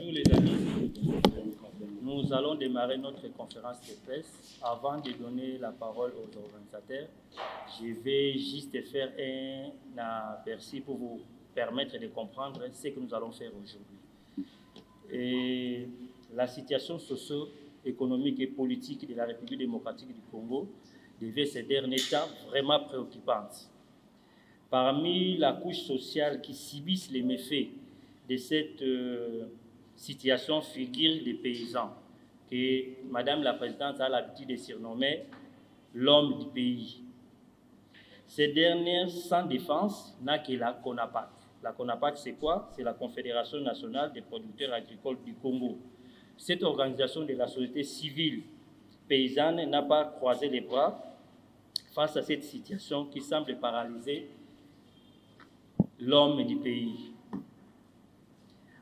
Bonjour les amis. Nous allons démarrer notre conférence de presse. Avant de donner la parole aux organisateurs, je vais juste faire un aperçu pour vous permettre de comprendre ce que nous allons faire aujourd'hui. Et la situation socio-économique et politique de la République démocratique du Congo devient ces derniers temps vraiment préoccupante. Parmi la couche sociale qui subissent les méfaits de cette situation figurent les paysans, que Madame la Présidente a l'habitude de surnommer l'homme du pays. Ces dernières, sans défense, n'a que la CONAPAC. La CONAPAC, c'est quoi? C'est la Confédération nationale des producteurs agricoles du Congo. Cette organisation de la société civile paysanne n'a pas croisé les bras face à cette situation qui semble paralyser l'homme du pays.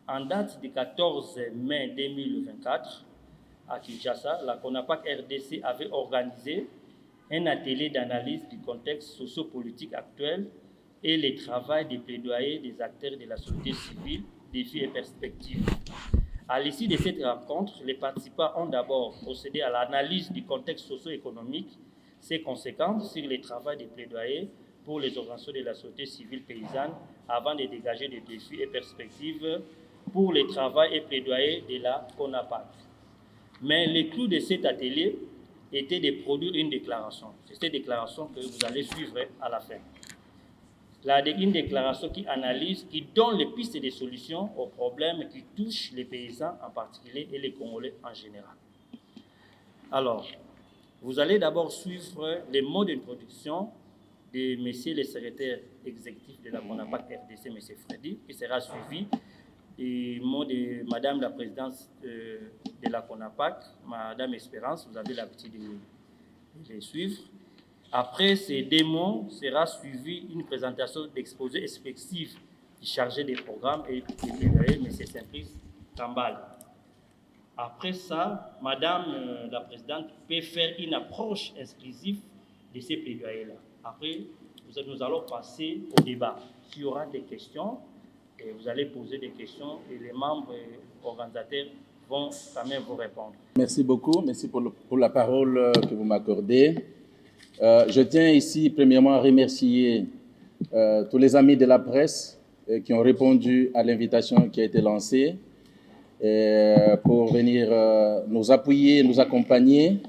En date du 14 mai 2024, à Kinshasa, la CONAPAC RDC avait organisé un atelier d'analyse du contexte sociopolitique actuel et le travail des plaidoyers des acteurs de la société civile, défis et perspectives. À l'issue de cette rencontre, les participants ont d'abord procédé à l'analyse du contexte socio-économique, ses conséquences sur le travail des plaidoyers pour les organisations de la société civile paysanne avant de dégager des défis et perspectives pour le travail et plaidoyer de la CONAPAC. Mais le clou de cet atelier était de produire une déclaration. C'est cette déclaration que vous allez suivre à la fin. Une déclaration qui analyse, qui donne les pistes de solutions aux problèmes qui touchent les paysans en particulier et les Congolais en général. Alors, vous allez d'abord suivre les mots d'introduction de M. le secrétaire exécutif de la CONAPAC RDC, M. Freddy, qui sera suivi des mots de Madame la Présidente de la CONAPAC, Madame Espérance, vous avez l'habitude de les suivre. Après ces deux mots, sera suivie une présentation d'exposé expectatif du chargé des programmes et du plaidoyer, M. Simplice Kambal. Après ça, Madame la Présidente peut faire une approche exclusive de ces plaidoyers-là. Après, nous allons passer au débat. S'il y aura des questions, vous allez poser des questions et les membres organisateurs vont quand même vous répondre. Merci beaucoup. Merci pour la parole que vous m'accordez. Je tiens ici, premièrement, à remercier tous les amis de la presse qui ont répondu à l'invitation qui a été lancée pour venir nous appuyer, nous accompagner.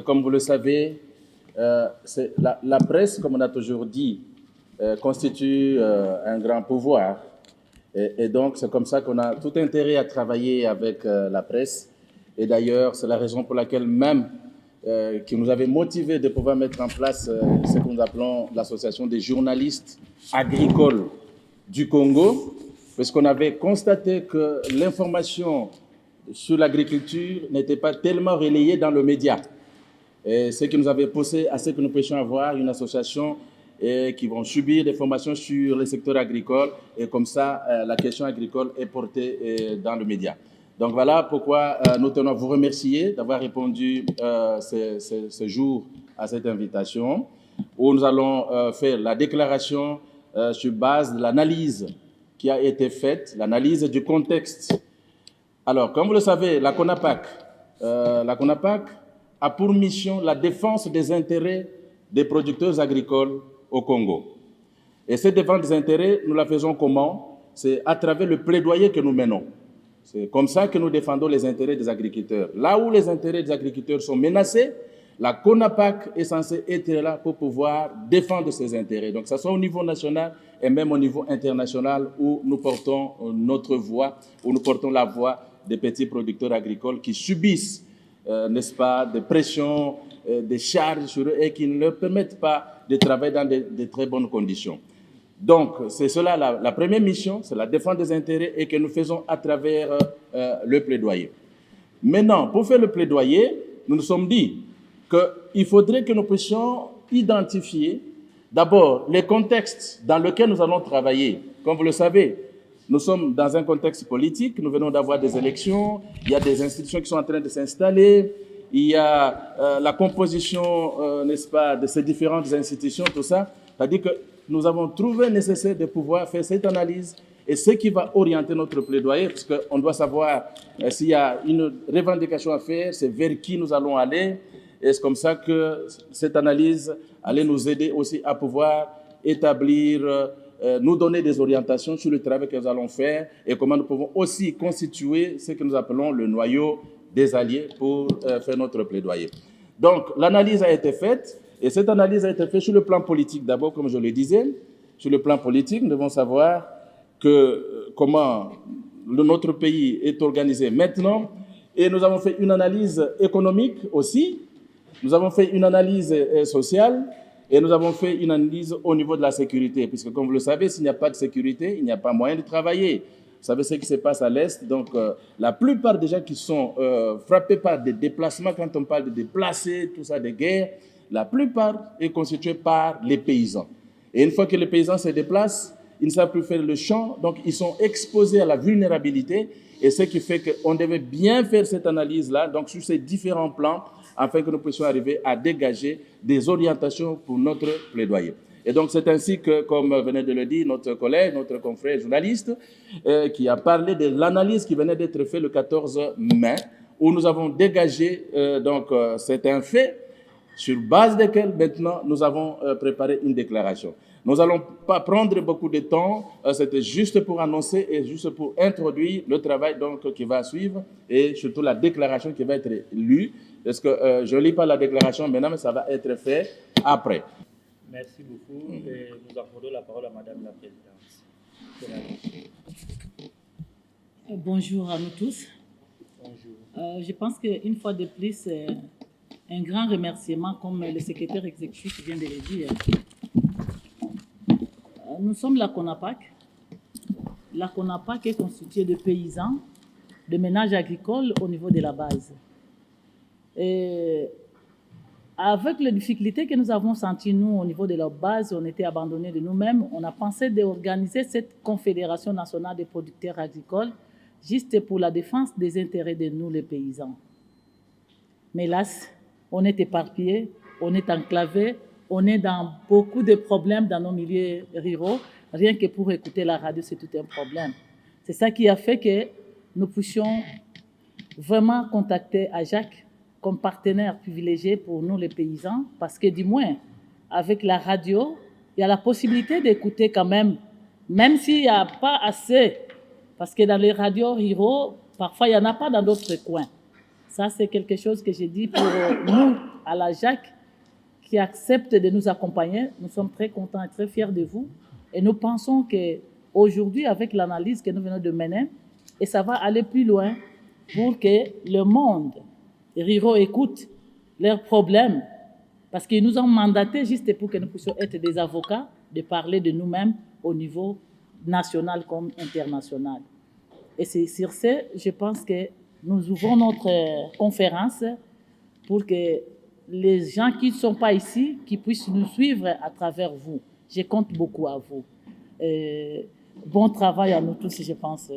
Comme vous le savez, la presse, comme on a toujours dit, constitue un grand pouvoir. Et donc, c'est comme ça qu'on a tout intérêt à travailler avec la presse. Et d'ailleurs, c'est la raison pour laquelle même qui nous avait motivés de pouvoir mettre en place ce que nous appelons l'association des journalistes agricoles du Congo, parce qu'on avait constaté que l'information sur l'agriculture n'était pas tellement relayée dans le média. Et ce qui nous avait poussé à ce que nous puissions avoir une association qui vont subir des formations sur le secteur agricole, et comme ça, la question agricole est portée dans le média. Donc voilà pourquoi nous tenons à vous remercier d'avoir répondu ce jour à cette invitation, où nous allons faire la déclaration sur base de l'analyse qui a été faite, l'analyse du contexte. Alors, comme vous le savez, la CONAPAC a pour mission la défense des intérêts des producteurs agricoles au Congo. Et cette défense des intérêts, nous la faisons comment? C'est à travers le plaidoyer que nous menons. C'est comme ça que nous défendons les intérêts des agriculteurs. Là où les intérêts des agriculteurs sont menacés, la CONAPAC est censée être là pour pouvoir défendre ces intérêts. Donc, que ce soit au niveau national et même au niveau international où nous portons notre voix, où nous portons la voix des petits producteurs agricoles qui subissent, n'est-ce pas, des pressions, des charges sur eux et qui ne leur permettent pas de travailler dans de très bonnes conditions. Donc, c'est cela la première mission, c'est la défense des intérêts et que nous faisons à travers le plaidoyer. Maintenant, pour faire le plaidoyer, nous nous sommes dit qu'il faudrait que nous puissions identifier d'abord les contextes dans lesquels nous allons travailler. Comme vous le savez, nous sommes dans un contexte politique, nous venons d'avoir des élections, il y a des institutions qui sont en train de s'installer, il y a la composition, n'est-ce pas, de ces différentes institutions, tout ça. C'est-à-dire que nous avons trouvé nécessaire de pouvoir faire cette analyse Et ce qui va orienter notre plaidoyer, parce qu'on doit savoir s'il y a une revendication à faire, c'est vers qui nous allons aller. Et c'est comme ça que cette analyse allait nous aider aussi à pouvoir établir, nous donner des orientations sur le travail que nous allons faire et comment nous pouvons aussi constituer ce que nous appelons le noyau des alliés pour faire notre plaidoyer. Donc, l'analyse a été faite, et cette analyse a été faite sur le plan politique d'abord, comme je le disais. Sur le plan politique, nous devons savoir comment notre pays est organisé maintenant, et nous avons fait une analyse économique aussi, nous avons fait une analyse sociale, et nous avons fait une analyse au niveau de la sécurité, puisque comme vous le savez, s'il n'y a pas de sécurité, il n'y a pas moyen de travailler. Vous savez ce qui se passe à l'Est, donc la plupart des gens qui sont frappés par des déplacements, quand on parle de déplacés, tout ça, des guerres, la plupart est constituée par les paysans. Et une fois que les paysans se déplacent, ils ne savent plus faire le champ, donc ils sont exposés à la vulnérabilité, et ce qui fait qu'on devait bien faire cette analyse-là, donc sur ces différents plans, afin que nous puissions arriver à dégager des orientations pour notre plaidoyer. Et donc c'est ainsi que, comme venait de le dire notre collègue, notre confrère journaliste, qui a parlé de l'analyse qui venait d'être faite le 14 mai, où nous avons dégagé, c'est un fait, sur base desquels maintenant nous avons préparé une déclaration. Nous n'allons pas prendre beaucoup de temps, c'était juste pour annoncer et juste pour introduire le travail donc, qui va suivre et surtout la déclaration qui va être lue. Parce que je ne lis pas la déclaration maintenant, mais ça va être fait après. Merci beaucoup. Et nous accordons la parole à Madame la Présidente. Bonjour à nous tous. Bonjour. Je pense qu'une fois de plus, un grand remerciement, comme le secrétaire exécutif vient de le dire. Nous sommes la CONAPAC. La CONAPAC est constituée de paysans, de ménages agricoles au niveau de la base. Et avec les difficultés que nous avons senties, nous, au niveau de la base, on était abandonnés de nous-mêmes. On a pensé d'organiser cette Confédération nationale des producteurs agricoles juste pour la défense des intérêts de nous, les paysans. Mais hélas, on est éparpillés, on est enclavés, on est dans beaucoup de problèmes dans nos milieux ruraux. Rien que pour écouter la radio, c'est tout un problème. C'est ça qui a fait que nous puissions vraiment contacter AJAC comme partenaire privilégié pour nous les paysans, parce que du moins, avec la radio, il y a la possibilité d'écouter quand même s'il n'y a pas assez, parce que dans les radios ruraux, parfois il n'y en a pas dans d'autres coins. Ça, c'est quelque chose que j'ai dit pour nous, à la JAC, qui accepte de nous accompagner. Nous sommes très contents et très fiers de vous. Et nous pensons qu'aujourd'hui, avec l'analyse que nous venons de mener, et ça va aller plus loin pour que le monde ruraux écoute leurs problèmes, parce qu'ils nous ont mandatés juste pour que nous puissions être des avocats, de parler de nous-mêmes au niveau national comme international. Et c'est sur ce, je pense que nous ouvrons notre conférence pour que les gens qui ne sont pas ici, qui puissent nous suivre à travers vous. Je compte beaucoup à vous. Bon travail à nous tous, je pense.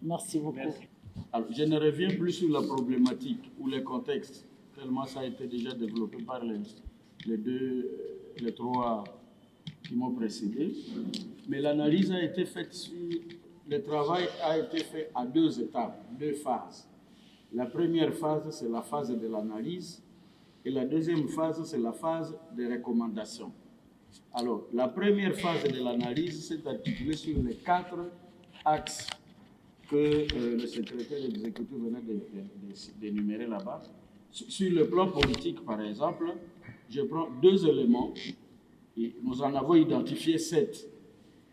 Merci beaucoup. Merci. Alors, je ne reviens plus sur la problématique ou le contexte, tellement ça a été déjà développé par les trois qui m'ont précédé. Mais l'analyse a été faite le travail a été fait à 2 étapes, 2 phases. La première phase, c'est la phase de l'analyse, et la deuxième phase, c'est la phase de recommandation. Alors, la première phase de l'analyse s'est articulée sur les 4 axes que le secrétaire exécutif venait d'énumérer là-bas. Sur le plan politique, par exemple, je prends 2 éléments, et nous en avons identifié 7.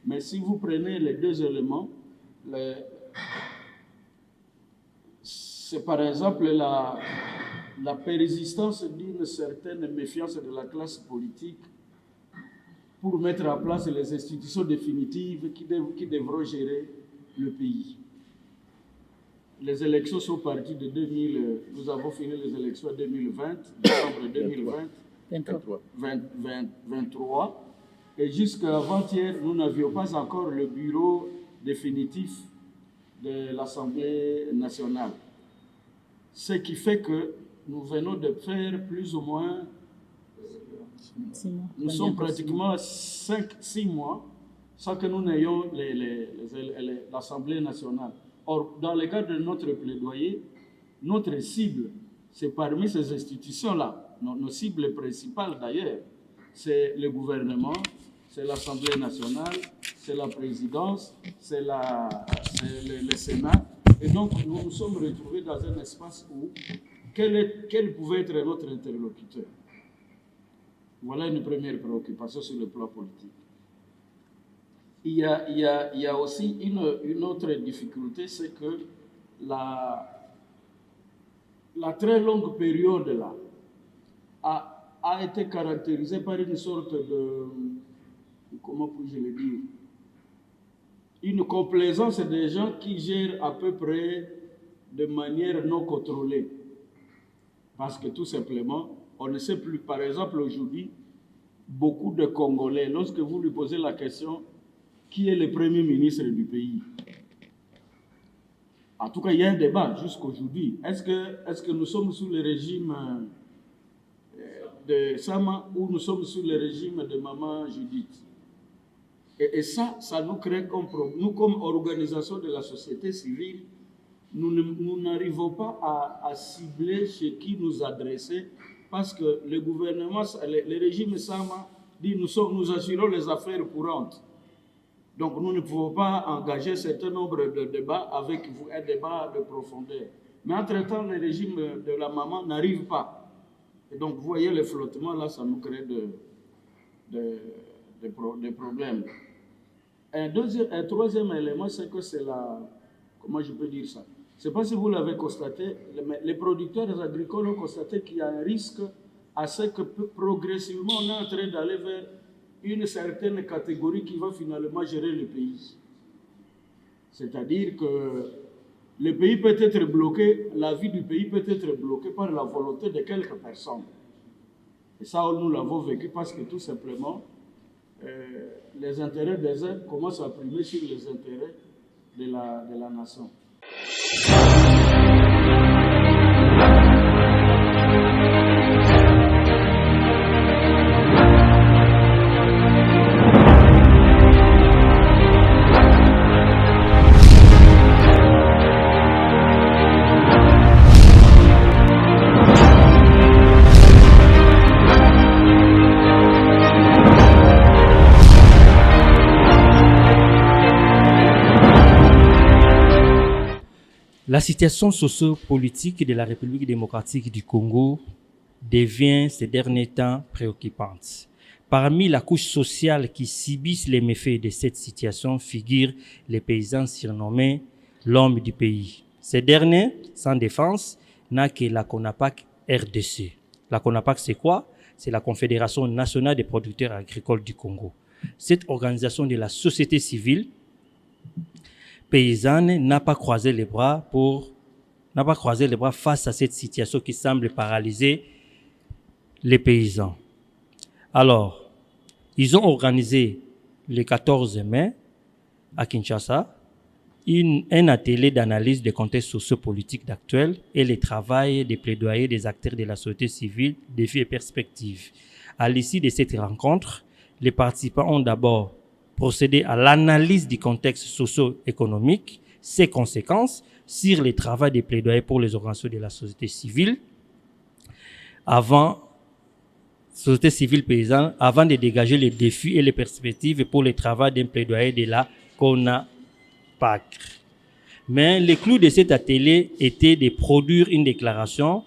Mais si vous prenez les 2 éléments, c'est par exemple la persistance d'une certaine méfiance de la classe politique pour mettre en place les institutions définitives qui devront gérer le pays. Les élections sont parties de 2000, nous avons fini les élections en 2020, décembre 2023, et jusqu'à avant-hier, nous n'avions pas encore le bureau définitif de l'Assemblée nationale. Ce qui fait que nous venons de faire plus ou moins, nous sommes pratiquement 5-6 mois sans que nous n'ayons l'Assemblée nationale. Or, dans le cadre de notre plaidoyer, notre cible, c'est parmi ces institutions-là, nos cibles principales d'ailleurs, c'est le gouvernement, c'est l'Assemblée nationale, c'est la présidence, c'est le Sénat. Et donc, nous nous sommes retrouvés dans un espace où quel pouvait être notre interlocuteur? Voilà une première préoccupation sur le plan politique. Il y a aussi une autre difficulté, c'est que la très longue période là a été caractérisée par une sorte de, comment puis-je le dire, une complaisance des gens qui gèrent à peu près de manière non contrôlée. Parce que tout simplement, on ne sait plus. Par exemple, aujourd'hui, beaucoup de Congolais, lorsque vous lui posez la question, qui est le premier ministre du pays? En tout cas, il y a un débat jusqu'aujourd'hui. Est-ce que nous sommes sous le régime de Sama ou nous sommes sous le régime de Maman Judith? Et ça nous crée comme problème. Nous, comme organisation de la société civile, nous n'arrivons pas à cibler chez qui nous adresser parce que le gouvernement, le régime Sama dit nous assurons les affaires courantes. Donc nous ne pouvons pas engager un certain nombre de débats avec vous, un débat de profondeur. Mais entre-temps, le régime de la maman n'arrive pas. Et donc vous voyez le flottement là, ça nous crée des problèmes. Un troisième élément, c'est que c'est comment je peux dire ça? Je ne sais pas si vous l'avez constaté, les producteurs agricoles ont constaté qu'il y a un risque à ce que progressivement on est en train d'aller vers une certaine catégorie qui va finalement gérer le pays. C'est-à-dire que le pays peut être bloqué, la vie du pays peut être bloquée par la volonté de quelques personnes. Et ça, nous l'avons vécu parce que tout simplement, les intérêts des uns commencent à primer sur les intérêts de la nation. La situation socio-politique de la République démocratique du Congo devient ces derniers temps préoccupante. Parmi la couche sociale qui subissent les méfaits de cette situation figurent les paysans surnommés l'homme du pays. Ces derniers, sans défense, n'a que la CONAPAC RDC. La CONAPAC, c'est quoi? C'est la Confédération nationale des producteurs agricoles du Congo. Cette organisation de la société civile paysanne n'a pas croisé les bras face à cette situation qui semble paralyser les paysans. Alors, ils ont organisé le 14 mai à Kinshasa un atelier d'analyse des contextes sociopolitiques d'actuels et le travail des plaidoyers des acteurs de la société civile, défis et perspectives. À l'issue de cette rencontre, les participants ont d'abord procéder à l'analyse du contexte socio-économique, ses conséquences sur le travail des plaidoyers pour les organisations de la société civile, société civile paysanne, avant de dégager les défis et les perspectives pour le travail d'un plaidoyer de la CONAPAC. Mais le clou de cet atelier était de produire une déclaration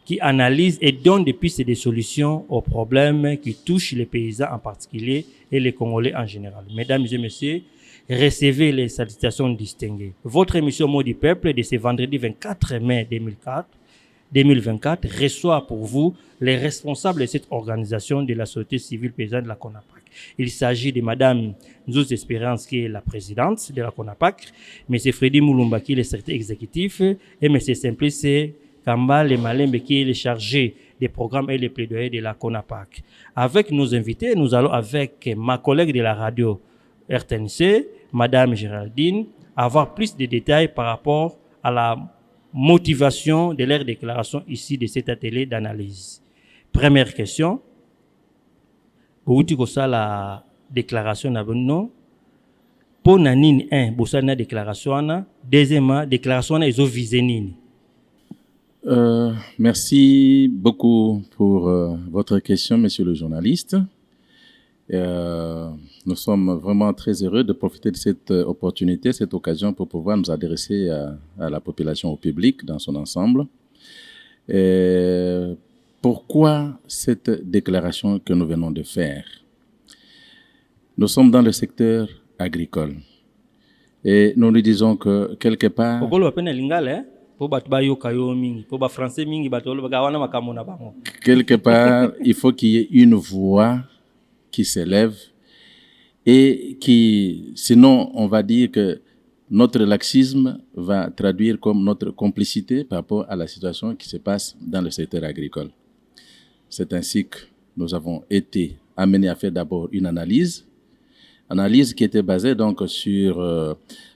qui analyse et donne des pistes et des solutions aux problèmes qui touchent les paysans en particulier et les Congolais en général. Mesdames et messieurs, recevez les salutations distinguées. Votre émission Mot du Peuple de ce vendredi 24 mai 2024 reçoit pour vous les responsables de cette organisation de la société civile paysanne de la CONAPAC. Il s'agit de Madame Nzouz Espérance, qui est la présidente de la CONAPAC, M. Freddy Moulumba, qui est le secrétaire exécutif, et M. Simplice Kamba Malembe, qui est le chargé des programmes et les plaidoyers de la CONAPAC. Avec nos invités, nous allons avec ma collègue de la radio RTNC, Madame Géraldine, avoir plus de détails par rapport à la motivation de leur déclaration ici de cet atelier d'analyse. Première question. Où tu as la déclaration d'abonnement pour nanini un bosana déclaration na deuxièmement déclaration na ezo viser nini. Merci beaucoup pour votre question, monsieur le journaliste. Nous sommes vraiment très heureux de profiter de cette opportunité, cette occasion pour pouvoir nous adresser à la population, au public dans son ensemble. Pourquoi cette déclaration que nous venons de faire? Nous sommes dans le secteur agricole et nous nous disons que quelque part... Quelque part, il faut qu'il y ait une voix qui s'élève et qui, sinon, on va dire que notre laxisme va traduire comme notre complicité par rapport à la situation qui se passe dans le secteur agricole. C'est ainsi que nous avons été amenés à faire d'abord une analyse qui était basée donc sur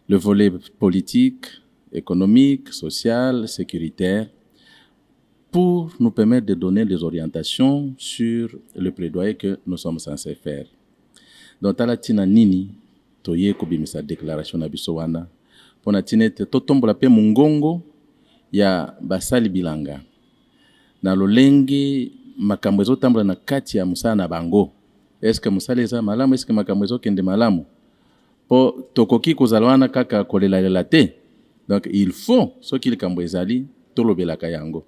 le volet politique, économique, social, sécuritaire, pour nous permettre de donner des orientations sur le plaidoyer que nous sommes censés faire. Donc, tala tina nini toye kobimisa déclaration na biso wana pona tinete totombola pe mungongo ya basali bilanga na lolenge makambo ezotambola na kati ya musala na bango. Est-ce que musala eza malamu, est-ce que makambo ezokende malamu po tokoki kozala wana kaka kolelalela te. Donc il faut soki likambo ezali tolobelaka yango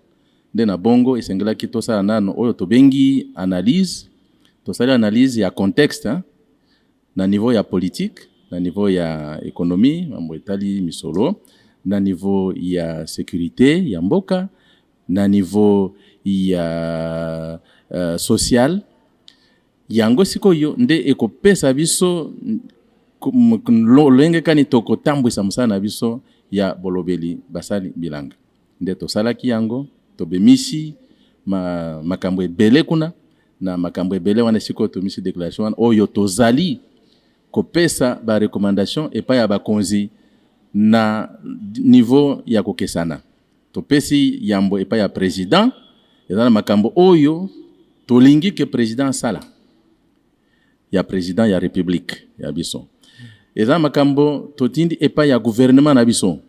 nde na bongo esengelaki tosala nano oyo tobengi analyse, tosali analyse ya contexte na niveau ya politique, na niveau ya économie, mambo etali misolo, na niveau ya sécurité ya mboka, na niveau ya social. Yango sikoyo nde ekopesa biso lolenge kani tokotambwisa musala na biso ya bolobeli basali bilanga. Nde tosalaki yango tobemisi makambo ebele kuna na makambo ebele wana sikoyo tomisi déclaration wana oyo tozali kopesa ba recommandation epai ya bakonzi na niveau ya kokesana. Topesi yambo epai ya président ezala makambo oyo tolingi ke président sala ya président ya république ya biso. Ezala makambo totindi epai ya gouvernement na biso.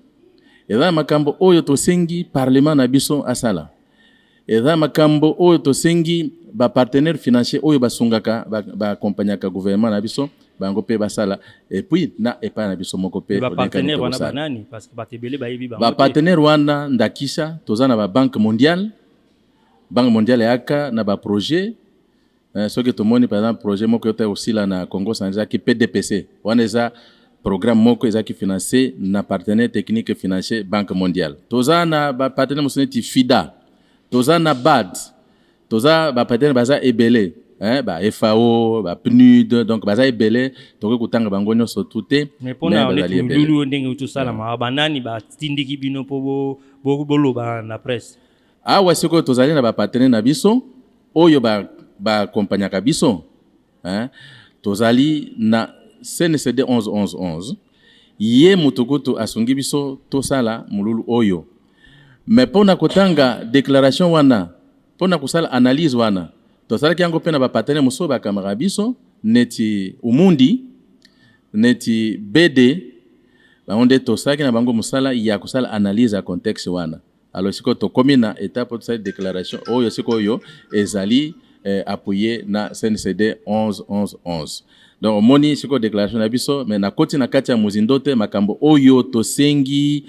Ezala makambo oyo tosengi parlement na biso asala. Ezala makambo oyo tosengi ba partenaire financier oyo basungaka ba accompagnaka gouvernement na biso bango pe basala et puis na epai na biso moko pe ba partenaire wana banani parce que batebele ba yebi ba partenaire wana ndakisha tozana ba banque mondiale yaka na ba projet ce que tomoni par exemple projet moko yote aussi là na Congo Sanza qui PDPC wana eza programme moko eza qui financé na partenaire technique financier Banque mondiale. Tozana ba partenaire mosoneti FIDA, tozana BAD, toza ba partenaire baza ebele, ba FAO, ba PNUD, donc baza ebele toke kutanga bango nyonso tuté. Mais pona on lulu ndenge tout ça la ma banani ba tindiki bino po boloba na presse. Awa siko tozali na ba partenaire na biso oyo ba accompagnaka biso, tozali na CNCD 11-11-11, ye mutukutu asungi biso tosala mululu oyo. Mais pona kotanga déclaration wana, pona kusala analyse wana, tosala kiango pena ba partenaire muso ba kamera biso, neti Umundi, neti BD, ba onde tosala na bango musala ya kusala analyse ya contexte wana. Alors siko to komina étape de cette déclaration oyo siko yo ezali appuyé na CNCD 11-11-11. Donc moni siko déclaration na biso mais na koti na kati ya muzindote makambo oyo tosengi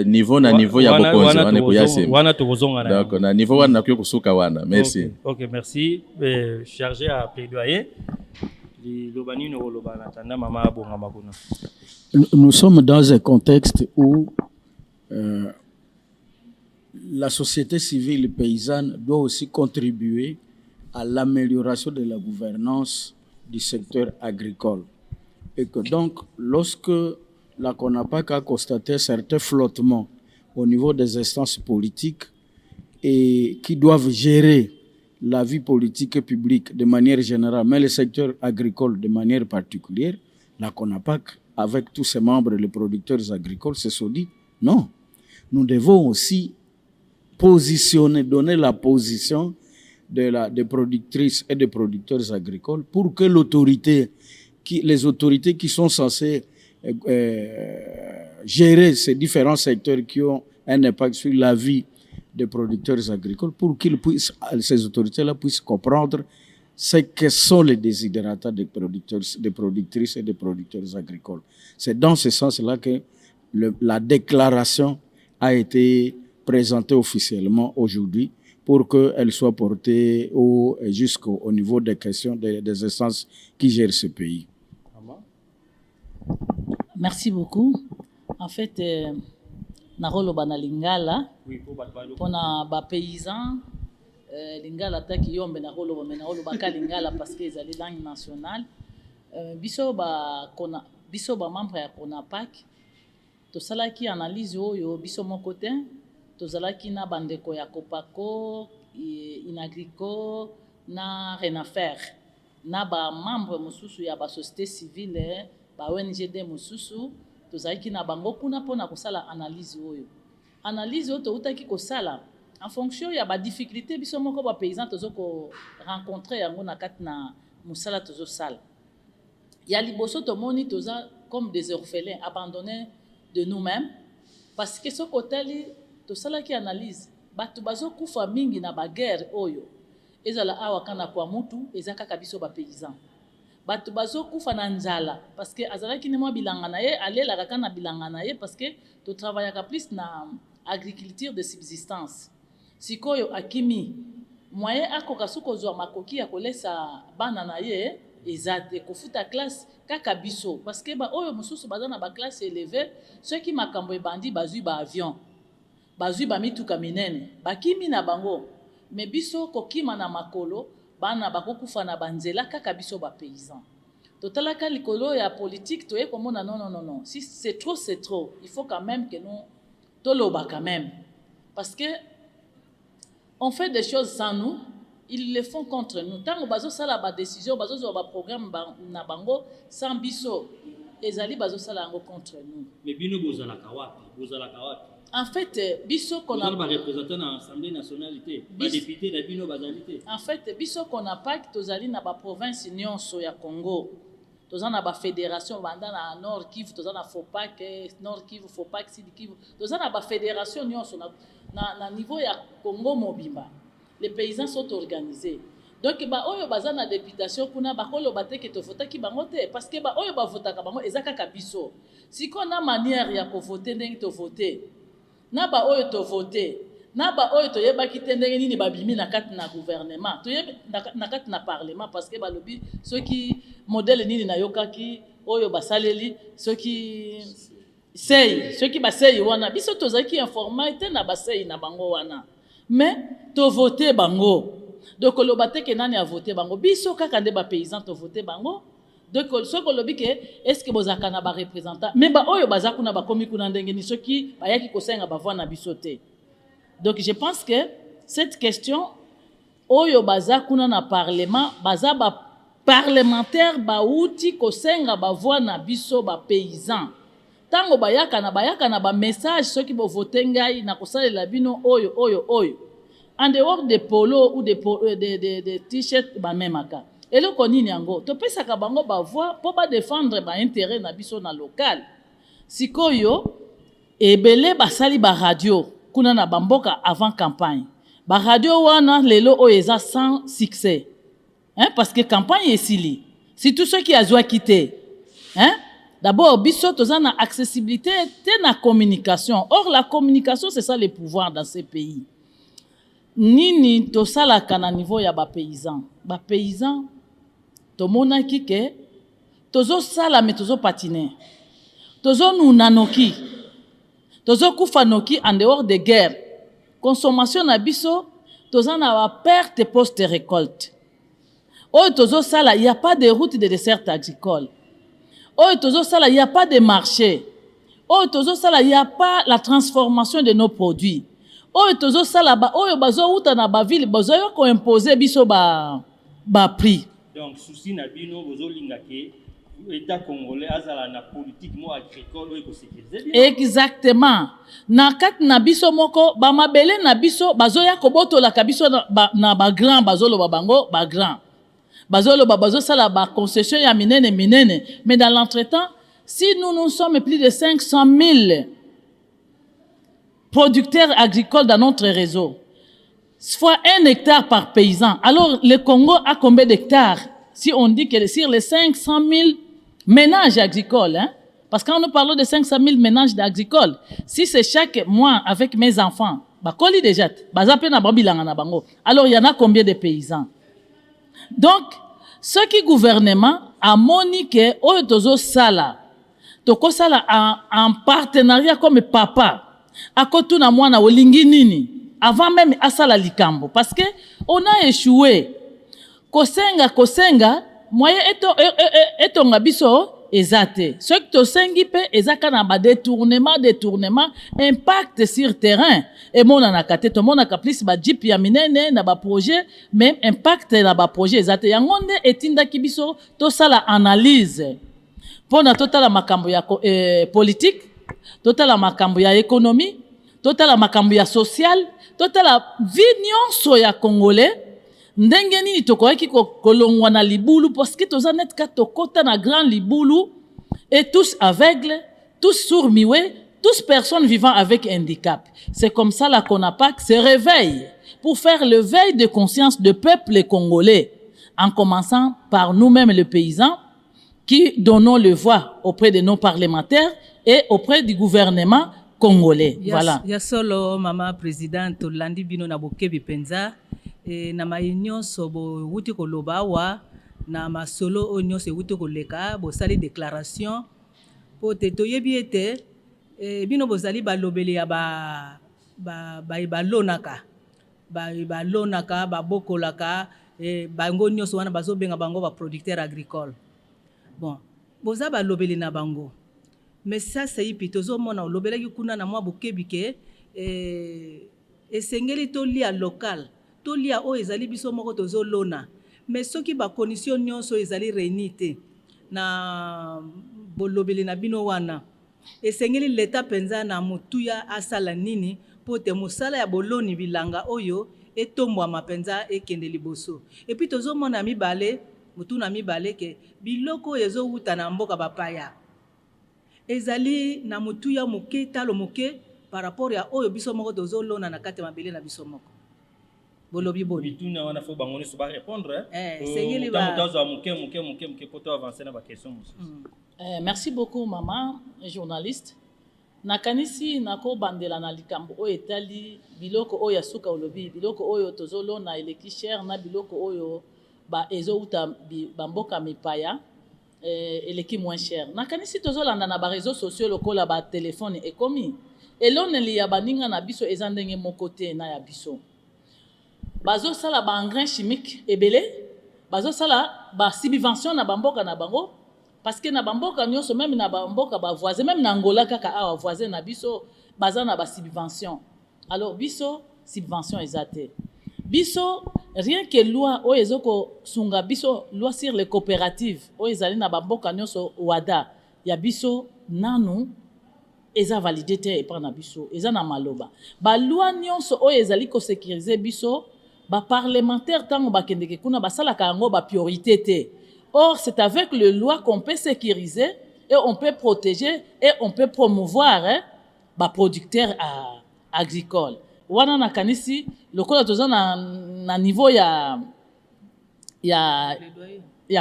niveau na niveau ya bokonzi wana kuyase wana tozonga na donc na niveau wana nakuyo kusuka wana. Merci. OK, merci. Chargé à plaidoyer lobani no lobana tanda mama abonga makuna. Nous sommes dans un contexte où la société civile paysanne doit aussi contribuer à l'amélioration de la gouvernance du secteur agricole. Et que donc, lorsque la CONAPAC a constaté certains flottements au niveau des instances politiques et qui doivent gérer la vie politique publique de manière générale, mais le secteur agricole de manière particulière, la CONAPAC, avec tous ses membres, les producteurs agricoles, se sont dit non, nous devons aussi positionner, donner la position des productrices et des producteurs agricoles pour que les autorités qui sont censées gérer ces différents secteurs qui ont un impact sur la vie des producteurs agricoles pour qu'ils puissent, ces autorités-là puissent comprendre ce que sont les desiderata des producteurs, des productrices et des producteurs agricoles. C'est dans ce sens-là que la déclaration a été présentée officiellement aujourd'hui pour qu'elle soit portée jusqu'au niveau des questions des instances qui gèrent ce pays. Merci beaucoup. En fait, nakoloba na lingala pona ba paysan lingala taki yombe nakoloba mais nakoloba ka lingala parce que ezali langue nationale biso ba membre ya CONAPAC tosalaki analyse oyo biso moko te tozalaki na bandeko ya Copaco, Inagrico na Renafer na ba membre mosusu ya ba société civile ba ONGD mosusu tozalaki na bango kuna mpona kosala analyse oyo toutaki kosala en fonction ya ba difficulté biso moko ba paysan tozoko rencontrer yango na kati na musala tozosala ya liboso tomoni toza comme des orphelins abandonnés de nous-mêmes parce que soko tali tosalaki analyse bato bazokufa mingi na baguerre oyo ezala awa kana kwa mutu eza kaka biso ba paysan bato bazokufa na nzala parce que azalaki ne mwa bilanga na ye alelaka kaka na bilanga na ye parce que totravaillaka plus na agriculture de subsistance sikoyo akimi moyen akoka suko kozwa makoki ya kolesa bana na ye eza te kofuta classe kaka biso parce que ba oyo mosusu baza na ba classe élevée ceux qui makambo ebandi bazwi ba avion bazwi ba mituka minene bakimi na bango mais biso kokima na makolo bana bakokufa na banzela kaka biso ba paysan totalaka likolo ya politique toye komona non si c'est trop il faut quand même que nous toloba quand même parce que on fait des choses sans nous ils le font contre nous tango bazo sala ba décision bazo zo ba programme na bango sans biso ezali bazo sala yango contre nous mais bino bozala kawapi en fait biso qu'on a ba représentant dans l'Assemblée nationale ba député na bino bazalité en fait biso qu'on a pas tozali na ba province nyonso ya Congo toza na ba fédération banda na Nord Kivu toza na FOPAC Nord Kivu FOPAC Sud Kivu toza na ba fédération nyonso na niveau ya Congo mobimba les paysans sont organisés donc ba oyo baza na députation kuna bakolo bateke to votaki bango te parce que ba oyo ba votaka bango ezaka kabiso siko na manière ya ko voter ndenge to voter na ba oyo to voter na ba oyo to yebaki te ndenge nini babimi na kati na gouvernement to yebi na kati na parlement parce que ba lobi ceux qui modèle nini na yokaki oyo basaleli ceux qui baseyi wana biso tozaki informaté na baseyi na bango wana mais to voter bango donc koloba te ke nani a voter bango biso kaka nde ba paysan to voter bango donc ce kolobi ke est-ce que bozaka na ba représentant mais ba oyo baza kuna ba komi kuna ndenge ni soki bayaki kosenga ba voix na biso te donc je pense que cette question oyo baza kuna na parlement baza ba parlementaire ba uti kosenga ba voix na biso ba paysan tango bayaka na ba message soki bo voter ngai na kosalela bino oyo en dehors de polo ou de t-shirt ba memaka eloko nini yango topesaka bango ba voix po ba défendre ba intérêt na biso na local sikoyo ebele basali ba radio kuna na bamboka avant campagne ba radio wana lelo oyo eza sans succès parce que campagne esili si tout ceux qui azwa quitté d'abord biso toza na accessibilité te na communication or la communication c'est ça le pouvoir dans ces pays nini tosalaka na niveau ya ba paysan tomonaki ke tozosala me tozopatine tozonuna noki tozokufa noki en dehors de guerre consommation na biso toza na ba perte post récolte oyo tozosala il y a pas de route de dessert agricole oyo tozosala il y a pas de marché oyo tozosala il y a pas la transformation de nos produits oyo tozosala ba oyo bazouta na ba ville bazoyo ko imposer biso ba prix donc souci na bino bozolinga ke État congolais azala na politique mo agricole oyo ko sécuriser bien exactement na kati na biso moko ba mabele na biso bazoya ko botola ka biso na ba grand bazoloba bango ba grand bazoloba bazosala ba concession ya minene mais dans l'entretemps Si nous sommes plus de 500 000 producteurs agricoles dans notre réseau, soit 1 hectare par paysan, alors le Congo a combien d'hectares? Si on dit que sur les 500 000 ménages agricoles, hein, parce que quand nous parlons de 500 000 ménages agricoles, si c'est chaque mois avec mes enfants, alors il y en a combien de paysans? Donc, ce qui gouvernement a moniqué, en partenariat comme papa, à côté na mwana olingi nini, avant même asala likambo, parce que on a échoué. Kosenga, moyen etonga biso ezate. Ce que to sengi pe ezaka na ba détournement, impact sur terrain. Et mon anakate to mon akaplis ba jeep ya minene na ba projet, même impact na ba projet ezate. Yangonde etinda kibiso to sala analyse. Pona totala makambo ya politique, totala makambo ya économie, totala makambo ya social, totala vie nyonso ya congolais. Ndenge nini tokoki kolongwa na libulu parce que toza net ka tokota na grand libulu et tous aveugles, tous sourds-muets, tous personnes vivant avec handicap. C'est comme ça la CONAPAC se réveille pour faire le veille de conscience du peuple congolais, en commençant par nous-mêmes les paysans qui donnons le voix auprès de nos parlementaires et auprès du gouvernement congolais. Voilà. Ya solo mama présidente Landi Bino na bokebi penza e na maunion sobo wuti ko lobawa na masolo onyo se wuti ko leka bo sali déclaration po te toyebi ete bino bozali balobeli ya ba lonaka ba bokolaka bango nyonso wana bazobenga bango ba producteur agricole. Bon, boza balobeli na bango. Mais ça c'est pitozo mona lobelaki kuna na mwa bokebike esengeli to lia local to lia o ezali biso moko tozo lona. Mais soki ba condition nyonso ezali réunite na bolobeli na bino wana esengeli leta penza na mutuya asala nini pote musala ya boloni bilanga oyo etombwa mapenza ekende liboso. Et puis tozo mona mibale mutu na mibale ke biloko ezo wuta na mboka bapaya ezali na mutuya moke talo moke par rapport ya oyo biso moko tozo lona na kate mabele na biso moko bolobi boni bituna wana fo bangoni so ba répondre sengeli ba mutazo muke poto avancer na ba question merci beaucoup maman journaliste nakanisi nako bandela na likambo oyo etali biloko oyo ya suka olobi biloko oyo tozo lona eleki cher na biloko oyo ba ezo uta bamboka mipaya eleki moins cher. Nakanisi tozolanda na ba réseaux sociaux lokola ba téléphone ekomi eloneli ya baninga na biso eza ndenge moko te na ya biso. Bazo sala ba engrais chimique ebele, bazo sala ba subvention na bamboka na bango parce que na bamboka nyonso même na bamboka ba voisin même na Angola kaka awa voisin na biso baza na ba subvention. Alors biso subvention ezate. Biso rien que loi o ezoko sunga biso loi sur les coopératives o ezali na bamboka nyonso wada ya biso nanu eza validé te epa na biso eza na maloba ba loi nyonso o ezali ko sécuriser biso ba parlementaire tango bakendeke kuna basalaka yango ba priorité te. Or c'est avec le loi qu'on peut sécuriser et on peut protéger et on peut promouvoir ba producteurs agricoles. Wana na kanisi lokola toza na niveau ya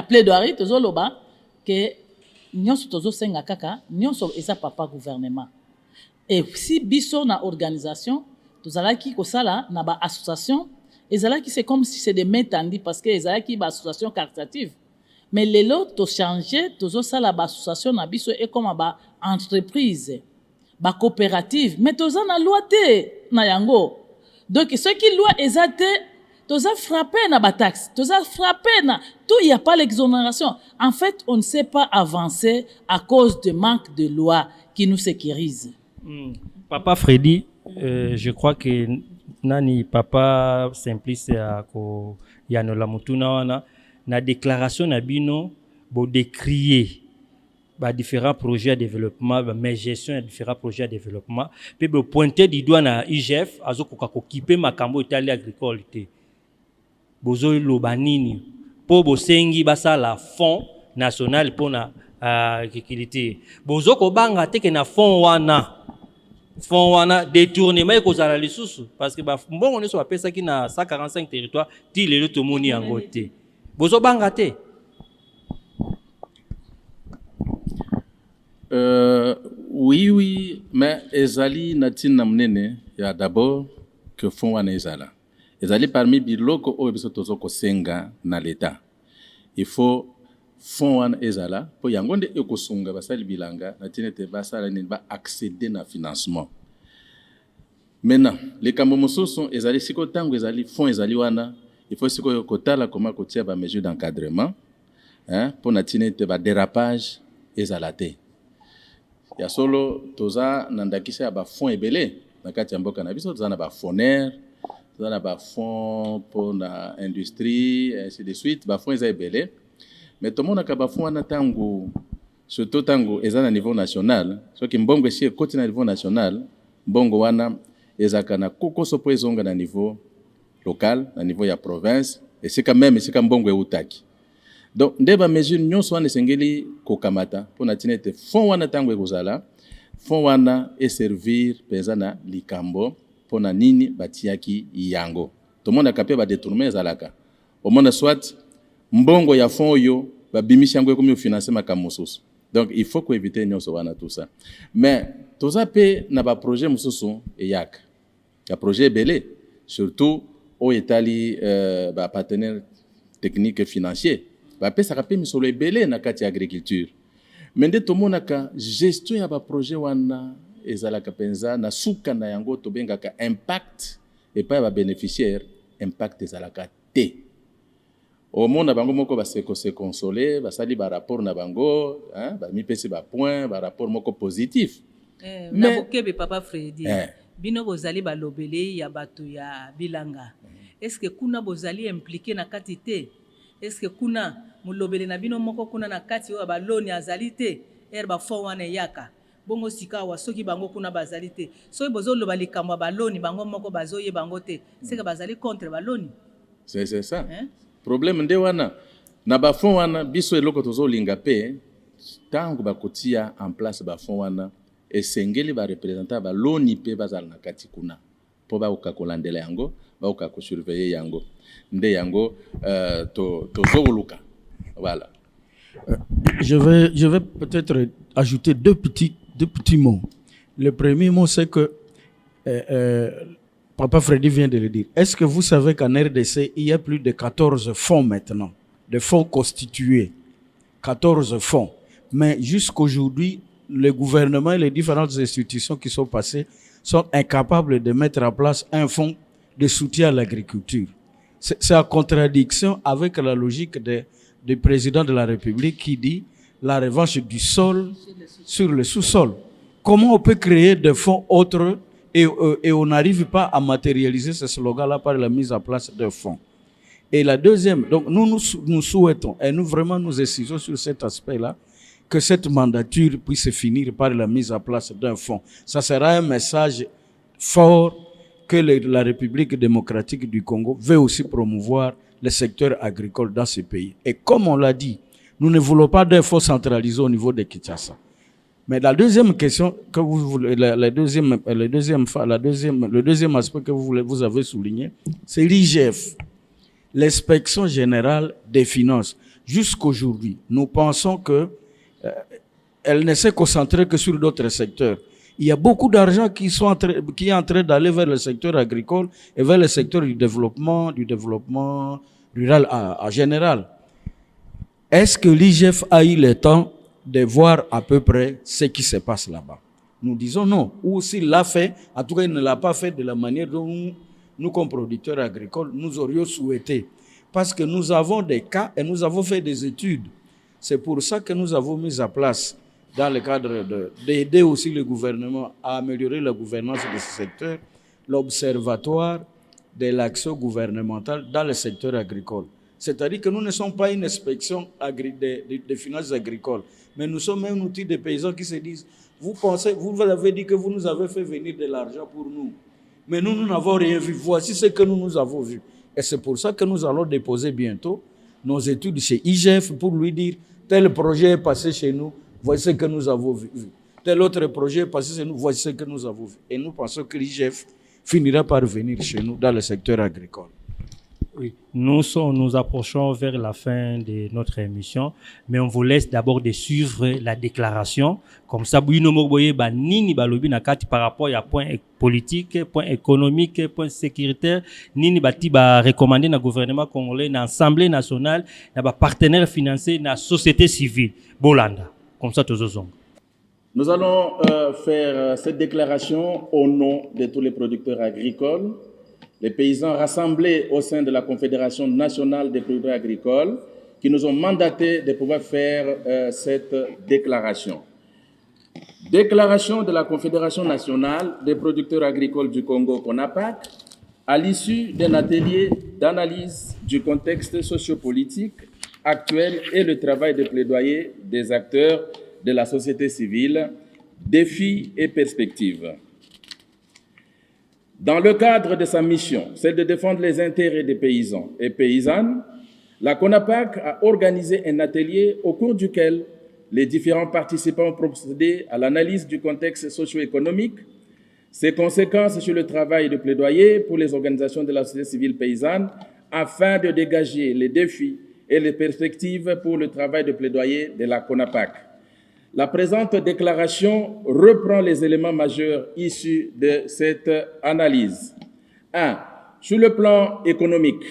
plaidoirie tozo loba ke nyonso tozo senga kaka nyonso eza papa gouvernement. Et si biso na organisation tozalaki kosala na ba association ezalaki c'est comme si c'est des mains tendues parce que ezalaki ba association caritative. Mais lelo to changer tozo sala ba association na biso et comme ba entreprise ba coopérative mais toza na loi te na yango. Donc ce qui loi ezate toza frappé na ba taxe toza frappé na tout il y a pas l'exonération. En fait on ne sait pas avancer à cause de manque de loi qui nous sécurise. Papa Freddy je crois que nani papa Simplice ko yanola mutuna wana na déclaration na bino bo décrier ba différents projets de développement mais gestion de différents projets de développement puis bo pointer du doigt na IGF azokoka ko kiper makambo etali agricole te bozo lobanini po bosengi basala fond national pona kikili te bozoko banga te ke na fond wana détournement ekozala lisusu parce que mbongo nyonso bapesaki na 145 territoire ti lelo tomoni yango te bozobanga te. Oui, mais ezali natina mnene ya d'abord que fond wana ezala ezali parmi biloko oyo biso tozoko senga na l'État. Il faut fond wana ezala po yango nde ekosunga basali bilanga natina te basala nini ba accéder na financement. Maintenant, les kambo mosusu ezali siko tango ezali fond ezali wana il faut siko kotala comment kotia ba mesure d'encadrement po natina te ba dérapage ezala te. Ya solo toza nandakisa ya ba fond ebele na kati ya mboka na biso toza na ba foner toza na ba fond pour na industrie ainsi de suite ba fond eza ebele mais tomona ka ba fond wana tango surtout tango eza na niveau national soki mbongo esi ekoti na niveau national mbongo wana ezaka na kokoso po ezonga na niveau local na niveau ya province esika même esika mbongo eutaki. Donc, nde ba mesure nyonso wana esengeli kokamata mpona tina ete fond wana tango ekozala fond wana eservir mpenza na likambo mpona nini batiaki yango. Tomonaka mpe badetournement ezalaka omona soit mbongo ya fond oyo babimisi yango ekomi ofinanse makambo mosusu. Donc il faut koevite nyonso wana tout ça. Mais toza mpe na baprojet mosusu eyaka ya projet ebele surtout oyo etali bapartenaire technique et financier bapesaka mpe misolo ebele na kati ya agriculture. Mais nde tomonaka gestion ya baprojet wana ezalaka mpenza na suka na yango tobengaka impact epai ya babénéficiaire impact ezalaka te. Omona bango moko se consoler basali barapport na bango bamipesi bapoint barapport moko positif. Na bokebe papa Fredi bino bozali balobele ya bato ya bilanga est-ce que kuna bozali impliqué na kati te? Est-ce que kuna mulobele na bino moko kuna na kati oyo baloni azali te ba fond wana yaka bongo sika wa soki bango kuna bazali te soki bozoloba likambo baloni bango moko bazoye bango te c'est que bazali contre baloni? C'est ça problème nde wana na ba fond wana biso eloko tozolinga pe tango bakotia en place ba fond wana esengeli ba representant baloni pe bazala na kati kuna po bakoka kolandela yango bakoka kosurveiller yango nde yango tozoluka. Voilà. Je vais peut-être ajouter deux petits mots. Le premier mot, c'est que Papa Fredi vient de le dire. Est-ce que vous savez qu'en RDC, il y a plus de 14 fonds maintenant, de fonds constitués, 14 fonds. Mais jusqu'aujourd'hui, le gouvernement et les différentes institutions qui sont passées sont incapables de mettre en place un fonds de soutien à l'agriculture. C'est en contradiction avec la logique du président de la République qui dit la revanche du sol sur le sous-sol. Comment on peut créer des fonds autres et on n'arrive pas à matérialiser ce slogan-là par la mise en place d'un fonds? Et la deuxième, donc nous souhaitons, et nous vraiment nous insistons sur cet aspect-là, que cette mandature puisse finir par la mise en place d'un fonds. Ça sera un message fort que la République démocratique du Congo veut aussi promouvoir le secteur agricole dans ce pays. Et comme on l'a dit, nous ne voulons pas d'un fonds centralisé au niveau de Kinshasa. Mais la deuxième question que le deuxième aspect que vous avez souligné, c'est l'IGF, l'inspection générale des finances. Jusqu'aujourd'hui, nous pensons que elle ne s'est concentrée que sur d'autres secteurs. Il y a beaucoup d'argent qui est en train d'aller vers le secteur agricole et vers le secteur du développement rural en général. Est-ce que l'IGF a eu le temps de voir à peu près ce qui se passe là-bas? Nous disons non. Ou s'il l'a fait, en tout cas, il ne l'a pas fait de la manière dont nous comme producteurs agricoles, nous aurions souhaité. Parce que nous avons des cas et nous avons fait des études. C'est pour ça que nous avons mis en place, dans le cadre d'aider aussi le gouvernement à améliorer la gouvernance de ce secteur, l'observatoire de l'action gouvernementale dans le secteur agricole. C'est-à-dire que nous ne sommes pas une inspection des finances agricoles, mais nous sommes un outil des paysans qui se disent, vous avez dit que vous nous avez fait venir de l'argent pour nous, mais nous n'avons rien vu. Voici ce que nous avons vu. Et c'est pour ça que nous allons déposer bientôt nos études chez IGF pour lui dire, tel projet est passé chez nous, voici ce que nous avons vu. Tel autre projet est passé chez nous, voici ce que nous avons vu. Et nous pensons que l'IGF finira par venir chez nous dans le secteur agricole. Oui, nous approchons vers la fin de notre émission, mais on vous laisse d'abord de suivre la déclaration. Comme ça, nini balobi na kati par rapport à point politique, point économique, point sécuritaire, nini bati ba recommander na gouvernement congolais, na assemblée nationale, na ba partenaires financiers, na société civile. Bolanda. Comme ça, tous. Nous allons faire cette déclaration au nom de tous les producteurs agricoles, les paysans rassemblés au sein de la Confédération nationale des producteurs agricoles qui nous ont mandatés de pouvoir faire cette déclaration. Déclaration de la Confédération nationale des producteurs agricoles du Congo, CONAPAC, à l'issue d'un atelier d'analyse du contexte sociopolitique actuel et le travail de plaidoyer des acteurs de la société civile, défis et perspectives. Dans le cadre de sa mission, celle de défendre les intérêts des paysans et paysannes, la CONAPAC a organisé un atelier au cours duquel les différents participants ont procédé à l'analyse du contexte socio-économique, ses conséquences sur le travail de plaidoyer pour les organisations de la société civile paysanne, afin de dégager les défis et les perspectives pour le travail de plaidoyer de la CONAPAC. La présente déclaration reprend les éléments majeurs issus de cette analyse. 1. Sur le plan économique.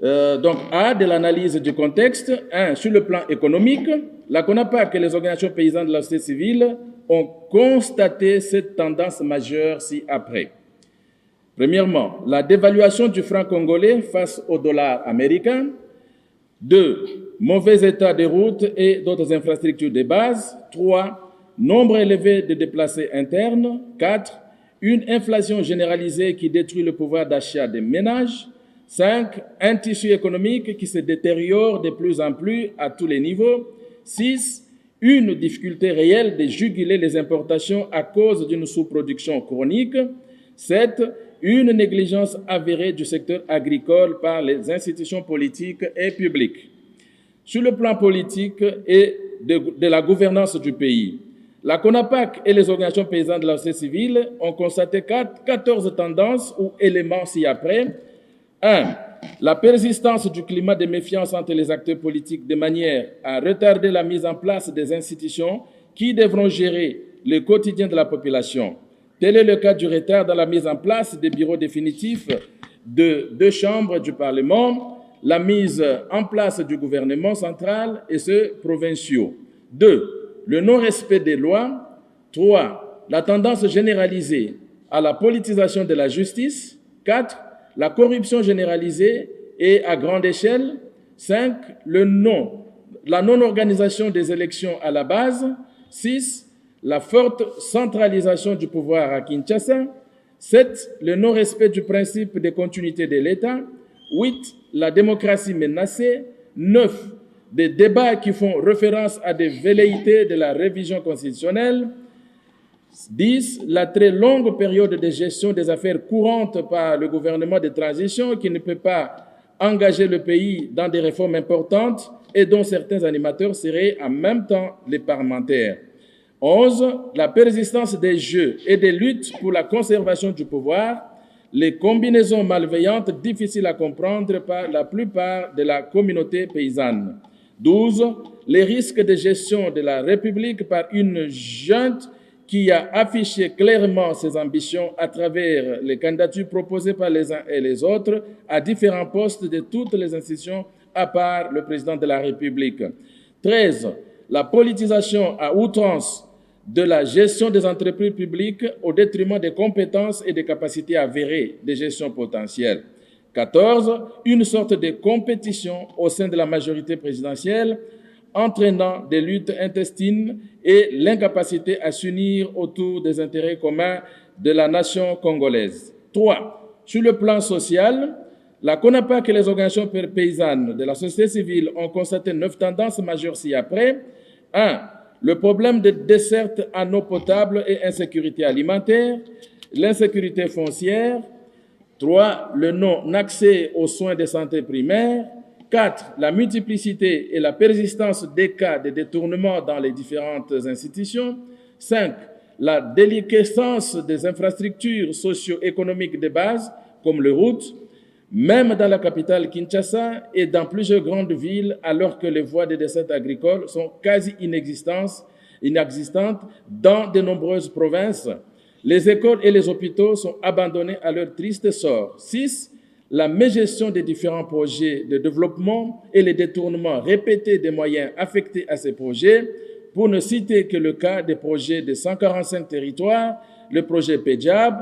Donc, A, de l'analyse du contexte. 1. Sur le plan économique, la CONAPAC et les organisations paysannes de la société civile ont constaté cette tendance majeure ci-après. Premièrement, la dévaluation du franc congolais face au dollar américain. 2. Mauvais état des routes et d'autres infrastructures de base. 3. Nombre élevé de déplacés internes. 4. Une inflation généralisée qui détruit le pouvoir d'achat des ménages. 5. Un tissu économique qui se détériore de plus en plus à tous les niveaux. 6. Une difficulté réelle de juguler les importations à cause d'une sous-production chronique. 7. Une négligence avérée du secteur agricole par les institutions politiques et publiques. Sur le plan politique et de la gouvernance du pays, la CONAPAC et les organisations paysannes de la société civile ont constaté 14 tendances ou éléments ci-après. 1. La persistance du climat de méfiance entre les acteurs politiques de manière à retarder la mise en place des institutions qui devront gérer le quotidien de la population. Tel est le cas du retard dans la mise en place des bureaux définitifs de 2 chambres du Parlement, la mise en place du gouvernement central et ceux provinciaux. 2. Le non-respect des lois. 3. La tendance généralisée à la politisation de la justice. 4. La corruption généralisée et à grande échelle. 5. La non-organisation des élections à la base. 6. La forte centralisation du pouvoir à Kinshasa. 7. Le non-respect du principe de continuité de l'État. 8. La démocratie menacée. 9. Des débats qui font référence à des velléités de la révision constitutionnelle. 10. La très longue période de gestion des affaires courantes par le gouvernement de transition qui ne peut pas engager le pays dans des réformes importantes et dont certains animateurs seraient en même temps les parlementaires. 11. La persistance des jeux et des luttes pour la conservation du pouvoir, les combinaisons malveillantes difficiles à comprendre par la plupart de la communauté paysanne. 12. Les risques de gestion de la République par une junte qui a affiché clairement ses ambitions à travers les candidatures proposées par les uns et les autres à différents postes de toutes les institutions à part le président de la République. 13. La politisation à outrance de la gestion des entreprises publiques au détriment des compétences et des capacités avérées de gestion potentielle. 14. Une sorte de compétition au sein de la majorité présidentielle entraînant des luttes intestines et l'incapacité à s'unir autour des intérêts communs de la nation congolaise. 3. Sur le plan social, la CONAPAC et les organisations paysannes de la société civile ont constaté 9 tendances majeures ci-après. 1. Le problème de desserte en eau potable et insécurité alimentaire, l'insécurité foncière. 3. Le non-accès aux soins de santé primaires. 4. La multiplicité et la persistance des cas de détournement dans les différentes institutions. 5. La déliquescence des infrastructures socio-économiques de base, comme les routes, même dans la capitale Kinshasa et dans plusieurs grandes villes, alors que les voies de desserte agricole sont quasi inexistantes dans de nombreuses provinces. Les écoles et les hôpitaux sont abandonnés à leur triste sort. 6. La mégestion des différents projets de développement et les détournements répétés des moyens affectés à ces projets, pour ne citer que le cas des projets de 145 territoires, le projet PEDJAB,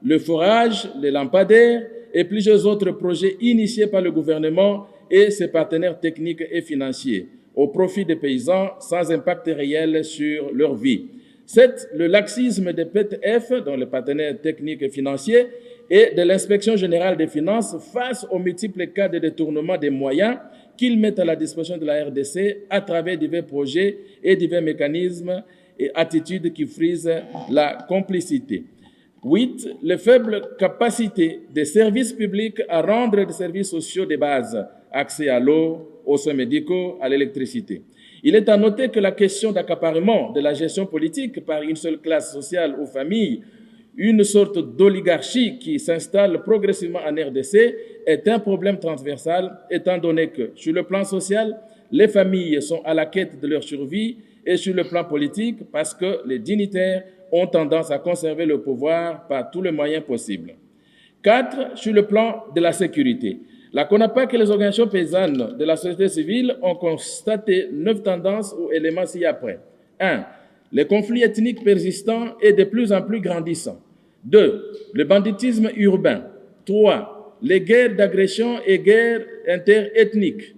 le forage, les lampadaires et plusieurs autres projets initiés par le gouvernement et ses partenaires techniques et financiers, au profit des paysans sans impact réel sur leur vie. 7. Le laxisme des PTF, dont les partenaires techniques et financiers, et de l'Inspection générale des finances face aux multiples cas de détournement des moyens qu'ils mettent à la disposition de la RDC à travers divers projets et divers mécanismes et attitudes qui frisent la complicité. 8. Les faibles capacités des services publics à rendre des services sociaux de base, accès à l'eau, aux soins médicaux, à l'électricité. Il est à noter que la question d'accaparement de la gestion politique par une seule classe sociale ou famille, une sorte d'oligarchie qui s'installe progressivement en RDC, est un problème transversal, étant donné que, sur le plan social, les familles sont à la quête de leur survie et sur le plan politique, parce que les dignitaires ont tendance à conserver le pouvoir par tous les moyens possibles. 4. Sur le plan de la sécurité. La CONAPAC et les organisations paysannes de la société civile ont constaté 9 tendances ou éléments ci-après. 1. Les conflits ethniques persistants et de plus en plus grandissants. 2. Le banditisme urbain. 3. Les guerres d'agression et guerres interethniques.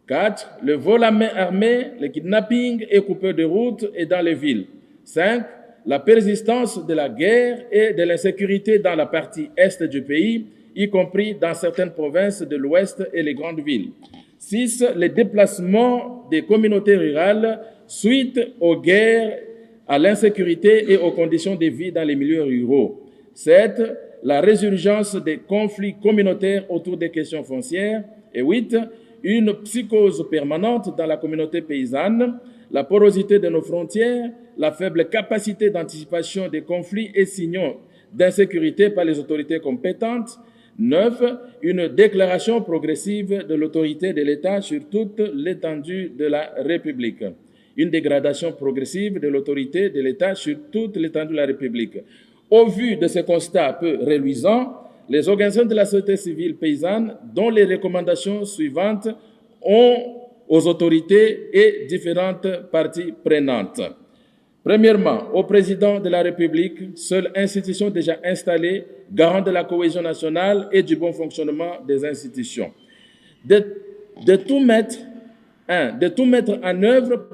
4. Le vol à main armée, le kidnapping et coupure de route et dans les villes. 5. La persistance de la guerre et de l'insécurité dans la partie est du pays, y compris dans certaines provinces de l'Ouest et les grandes villes. 6. Les déplacements des communautés rurales suite aux guerres, à l'insécurité et aux conditions de vie dans les milieux ruraux. 7. La résurgence des conflits communautaires autour des questions foncières. Et 8. Une psychose permanente dans la communauté paysanne, la porosité de nos frontières, la faible capacité d'anticipation des conflits et signaux d'insécurité par les autorités compétentes. 9. Une déclaration progressive de l'autorité de l'État sur toute l'étendue de la République. Une dégradation progressive de l'autorité de l'État sur toute l'étendue de la République. Au vu de ce constat peu reluisant, les organisations de la société civile paysanne, dont les recommandations suivantes ont aux autorités et différentes parties prenantes. Premièrement, au président de la République, seule institution déjà installée, garant de la cohésion nationale et du bon fonctionnement des institutions. De tout mettre en œuvre